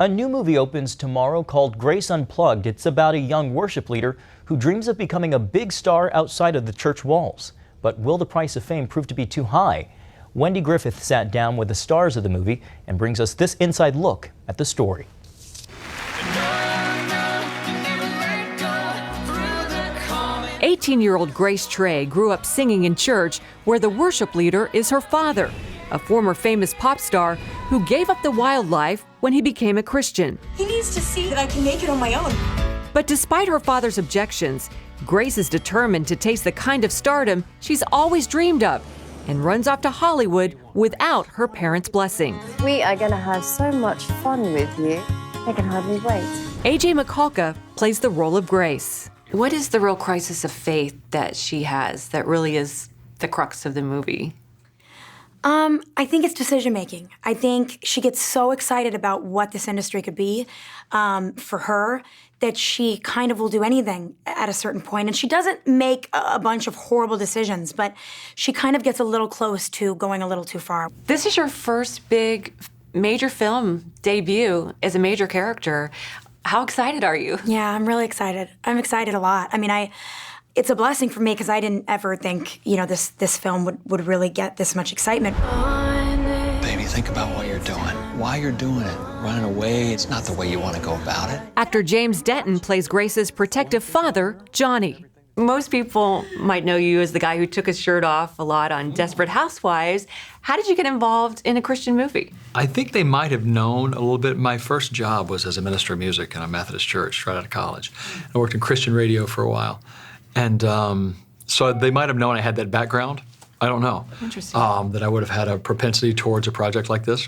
A new movie opens tomorrow called Grace Unplugged. It's about a young worship leader who dreams of becoming a big star outside of the church walls. But will the price of fame prove to be too high? Wendy Griffith sat down with the stars of the movie and brings us this inside look at the story. 18-year-old Grace Trey grew up singing in church where the worship leader is her father, a former famous pop star who gave up the wildlife when he became a Christian. He needs to see that I can make it on my own. But despite her father's objections, Grace is determined to taste the kind of stardom she's always dreamed of and runs off to Hollywood without her parents' blessing. We are going to have so much fun with you. I can hardly wait. A.J. McCulka plays the role of Grace. What is the real crisis of faith that she has that really is the crux of the movie? I think it's decision-making. I think she gets so excited about what this industry could be for her that she kind of will do anything at a certain point. And she doesn't make a bunch of horrible decisions, but she kind of gets a little close to going a little too far. This This is your first big major film debut as a major character. How excited are you? Yeah, I'm really excited. I'm excited a lot. I mean, it's a blessing for me because I didn't ever think, this film would really get this much excitement. Baby, think about what you're doing, why you're doing it. Running away, it's not the way you want to go about it. Actor James Denton plays Grace's protective father, Johnny. Most people might know you as the guy who took his shirt off a lot on Desperate Housewives. How did you get involved in a Christian movie? I think they might have known a little bit. My first job was as a minister of music in a Methodist church right out of college. I worked in Christian radio for a while. And so they might have known I had that background. I don't know. Interesting. That I would have had a propensity towards a project like this.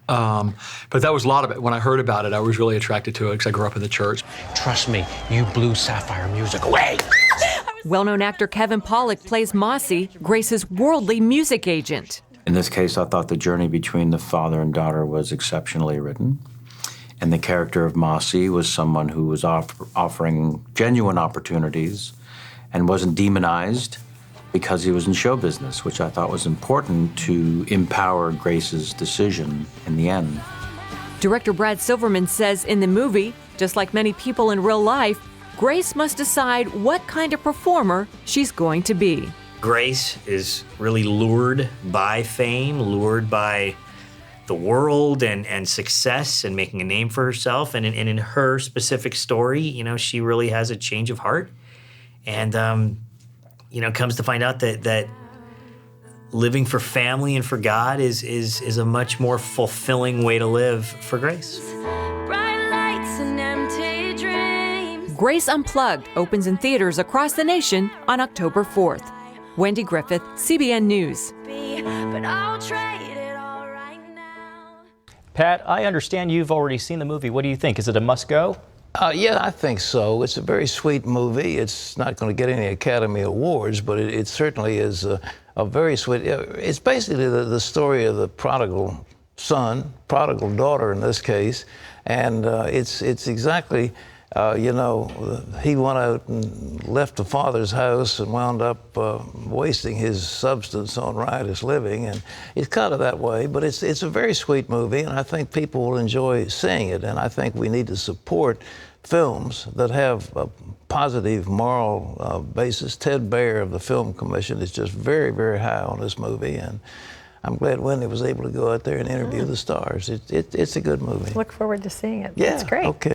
But that was a lot of it. When I heard about it, I was really attracted to it because I grew up in the church. Trust me, you blew Sapphire music away. Well-known actor Kevin Pollak plays Mossy, Grace's worldly music agent. In this case, I thought the journey between the father and daughter was exceptionally written. And the character of Mossy was someone who was offering genuine opportunities and wasn't demonized because he was in show business, which I thought was important to empower Grace's decision in the end. Director Brad Silverman says in the movie, just like many people in real life, Grace must decide what kind of performer she's going to be. Grace is really lured by fame, lured by the world and success and making a name for herself. And in her specific story, she really has a change of heart. And, comes to find out that living for family and for God is a much more fulfilling way to live for Grace. Bright lights and empty dreams. Grace Unplugged opens in theaters across the nation on October 4th. Wendy Griffith, CBN News. But I'll trade it all right now. Pat, I understand you've already seen the movie. What do you think? Is it a must-go? Yeah, I think so. It's a very sweet movie. It's not going to get any Academy Awards, but it certainly is a very sweet. It's basically the story of the prodigal son, prodigal daughter in this case, and it's exactly, he went out and left the father's house and wound up wasting his substance on riotous living, and it's kind of that way, but it's a very sweet movie, and I think people will enjoy seeing it, and I think we need to support films that have a positive moral basis. Ted Baer of the Film Commission is just very, very high on this movie, and I'm glad Wendy was able to go out there and interview the stars. It's a good movie. Look forward to seeing it. Yeah, It's great. Okay.